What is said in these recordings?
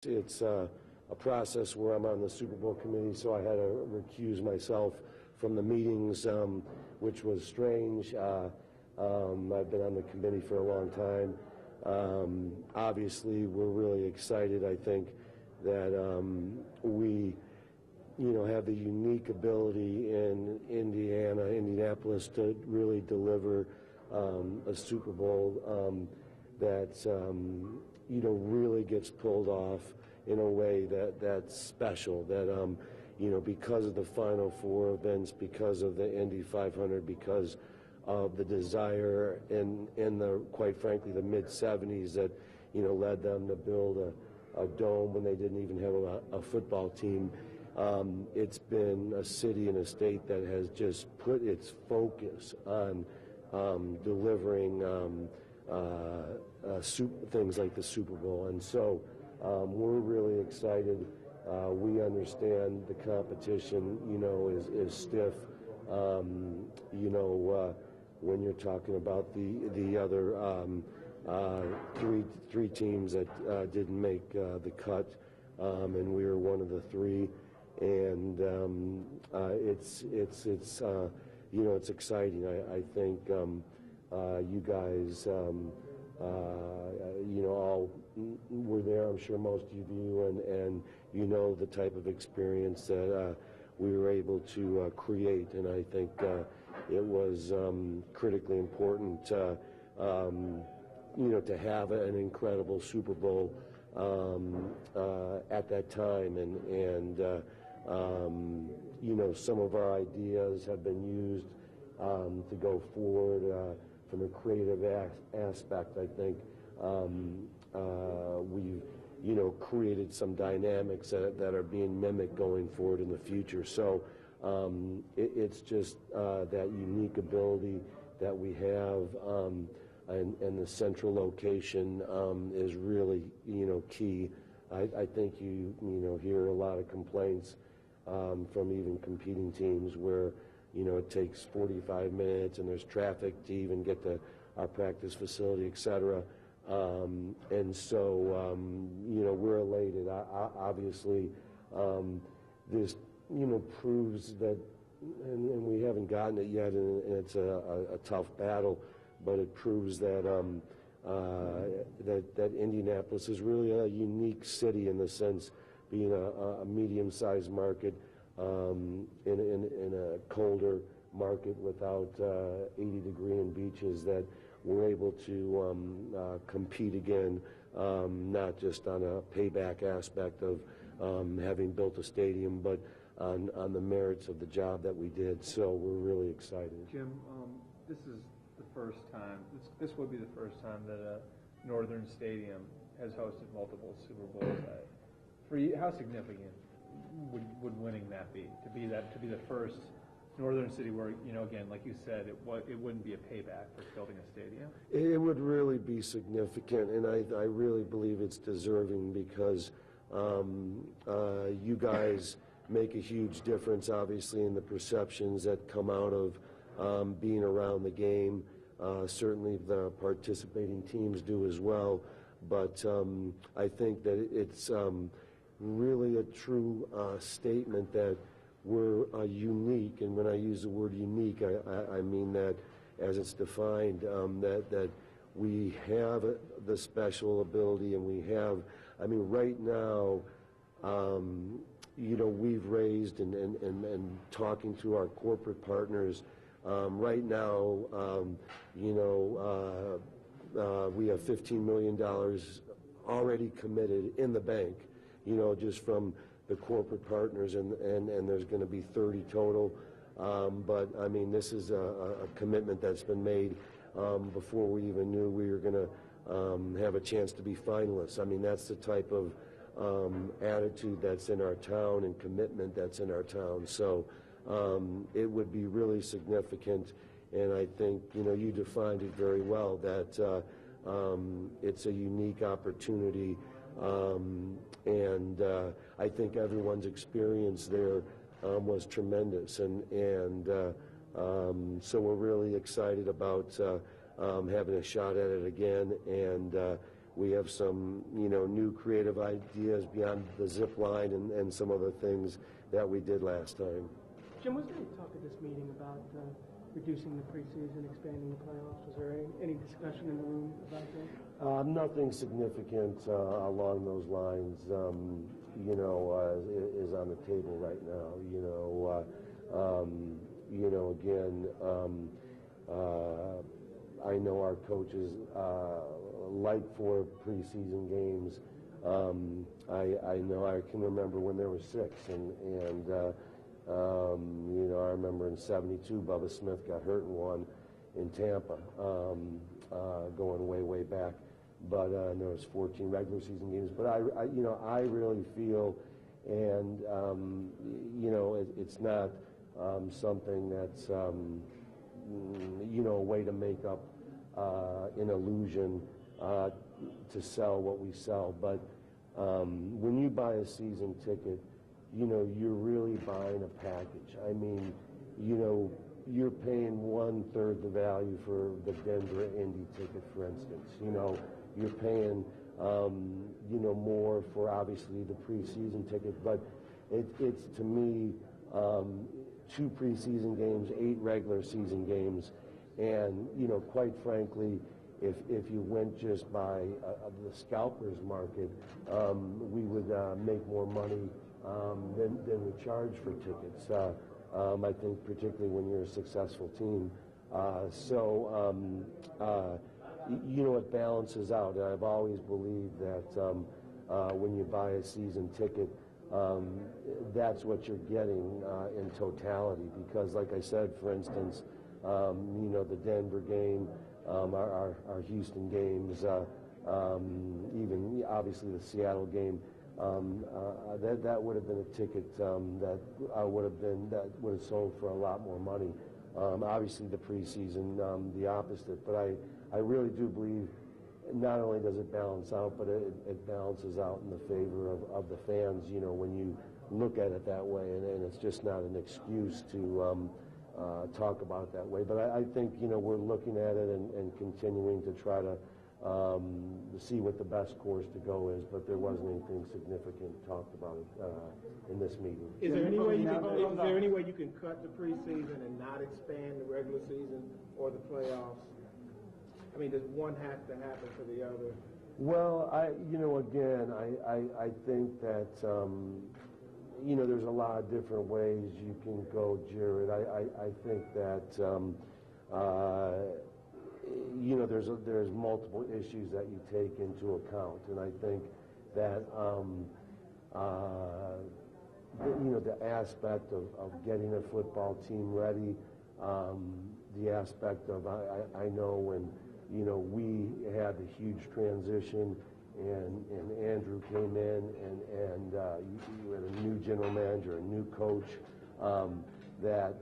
It's a process where I'm on the Super Bowl committee, so I had to recuse myself from the meetings, which was strange. I've been on the committee for a long time. Obviously, we're really excited. I think that we, have the unique ability in Indianapolis to really deliver a Super Bowl that really gets pulled off in a way that's special. That because of the Final Four events, because of the Indy 500, because of the desire in the, quite frankly, the mid-'70s that led them to build a dome when they didn't even have a football team. It's been a city and a state that has just put its focus on delivering things like the Super Bowl, and so we're really excited. We understand the competition, is stiff. When you're talking about the other three teams that didn't make the cut, and we were one of the three, and it's exciting. I think you guys, all were there. I'm sure most of you, and the type of experience that we were able to create, and I think it was critically important to have an incredible Super Bowl at that time, and some of our ideas have been used to go forward from a creative aspect. I think we've created some dynamics that are being mimicked going forward in the future. So it's just that unique ability that we have, and the central location is really key. I think you hear a lot of complaints from even competing teams where it takes 45 minutes and there's traffic to even get to our practice facility, etc. And so we're elated. Obviously, this proves that, and we haven't gotten it yet, and it's a tough battle, but it proves that that Indianapolis is really a unique city in the sense being a medium-sized market in a colder market without 80-degree and beaches, that we're able to compete again, not just on a payback aspect of having built a stadium, but on the merits of the job that we did. So we're really excited. Jim, this is the first time, this would be the first time that a northern stadium has hosted multiple Super Bowls. For you, how significant would winning that be? To be the first northern city where, again, like you said, it wouldn't be a payback for building a stadium? It would really be significant, and I really believe it's deserving because you guys make a huge difference, obviously, in the perceptions that come out of being around the game. Certainly the participating teams do as well, but I think that it's really a true statement that we're unique, and when I use the word unique, I mean that as it's defined, that we have the special ability, and we have, right now, we've raised and talking to our corporate partners, right now, we have $15 million already committed in the bank, just from the corporate partners, and there's going to be 30 total. But this is a commitment that's been made before we even knew we were going to have a chance to be finalists. That's the type of attitude that's in our town and commitment that's in our town. So it would be really significant, and I think you defined it very well, that it's a unique opportunity. And I think everyone's experience there was tremendous, and so we're really excited about having a shot at it again, and we have some, new creative ideas beyond the zip line and some other things that we did last time. Jim, was there any talk at this meeting about reducing the preseason, expanding the playoffs? Was there any discussion in the room about that? Nothing significant along those lines, is on the table right now. I know our coaches like 4 preseason games. I can remember when there were 6, and I remember in '72 Bubba Smith got hurt in one in Tampa, going way back. But there was 14 regular season games. But I really feel, and it's not something that's a way to make up an illusion to sell what we sell. But when you buy a season ticket, you're really buying a package. I mean, you're paying 1/3 the value for the Denver Indy ticket, for instance. You're paying, more for obviously the preseason ticket, but it's to me 2 preseason games, 8 regular season games, and quite frankly, if you went just by the scalpers market, we would make more money than we charge for tickets. I think particularly when you're a successful team. It balances out. And I've always believed that when you buy a season ticket, that's what you're getting in totality. Because, like I said, for instance, the Denver game, our Houston games, even obviously the Seattle game, that would have been a ticket that would have sold for a lot more money. Obviously, the preseason, the opposite. But I really do believe not only does it balance out, but it balances out in the favor of the fans. When you look at it that way, and it's just not an excuse to talk about it that way. But I think we're looking at it and continuing to try to see what the best course to go is, but there wasn't anything significant talked about in this meeting. Is there any way you can cut the preseason and not expand the regular season or the playoffs? I mean, does one have to happen for the other? Well, I think that there's a lot of different ways you can go, Jared. I think that there's multiple issues that you take into account, and I think that the aspect of getting a football team ready, the aspect of I know when we had the huge transition and Andrew came in and you had a new general manager, a new coach, that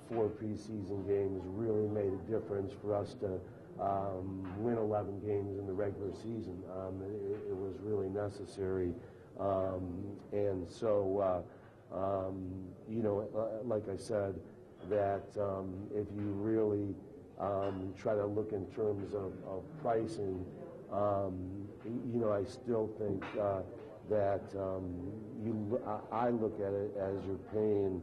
4 preseason games really made a difference for us to win 11 games in the regular season. It was really necessary. And so, like I said, that if you really try to look in terms of pricing, I still think that I look at it as you're paying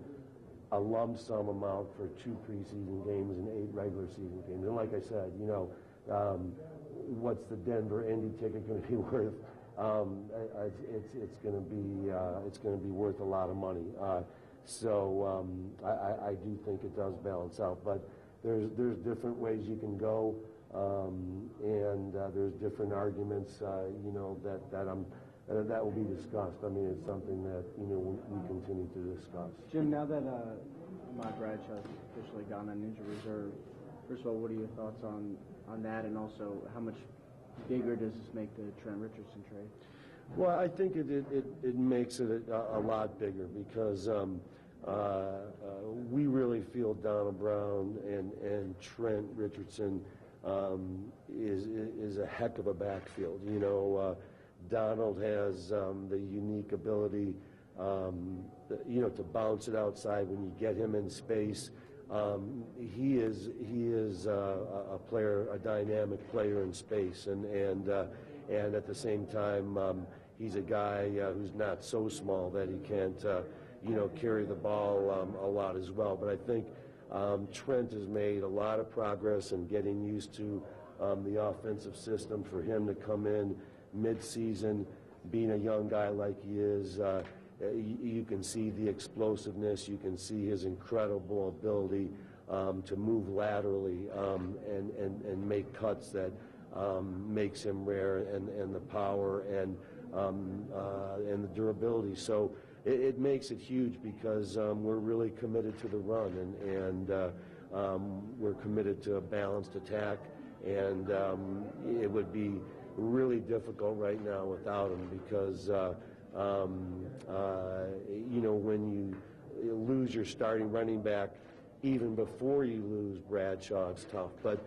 a lump sum amount for 2 preseason games and 8 regular season games. And like I said, what's the Denver Indy ticket going to be worth? It's going to be worth a lot of money. So I do think it does balance out, but there's different ways you can go, and there's different arguments, that will be discussed. I mean, it's something that we continue to discuss. Jim, now that Ahmad Bradshaw has officially gone on injury reserve, first of all, what are your thoughts on that, and also how much bigger does this make the Trent Richardson trade? Well, I think it makes it a lot bigger because we really feel Donald Brown and Trent Richardson is a heck of a backfield. Donald has the unique ability, to bounce it outside when you get him in space. He is a player, a dynamic player in space, and and at the same time, he's a guy who's not so small that he can't, carry the ball a lot as well. But I think Trent has made a lot of progress in getting used to the offensive system. For him to come in mid-season, being a young guy like he is, you can see the explosiveness, you can see his incredible ability to move laterally and make cuts that makes him rare, and the power and the durability. So it makes it huge because we're really committed to the run, and we're committed to a balanced attack, and it would be really difficult right now without him because when you lose your starting running back, even before you lose Bradshaw, it's tough. But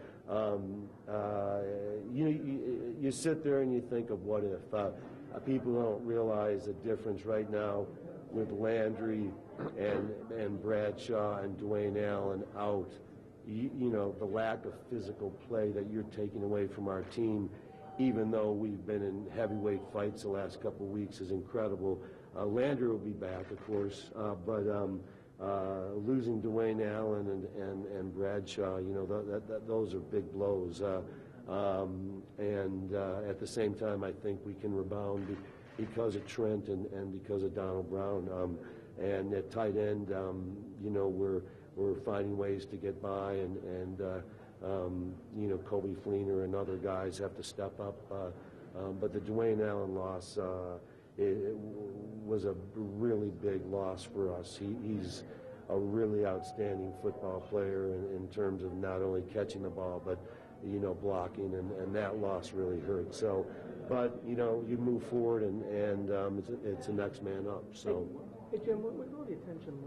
you sit there and you think of what if. People don't realize the difference right now with Landry and Bradshaw and Dwayne Allen out. The lack of physical play that you're taking away from our team, even though we've been in heavyweight fights the last couple of weeks, is incredible. Landry will be back, of course, but losing Dwayne Allen and Bradshaw, those are big blows. And at the same time, I think we can rebound because of Trent and because of Donald Brown. And at tight end, we're finding ways to get by, and Kobe Fleener and other guys have to step up. But the Dwayne Allen loss it was a really big loss for us. He's a really outstanding football player in terms of not only catching the ball, but blocking, and that loss really hurt. So, but you move forward, and it's the next man up. So. Hey Jim, with all the attention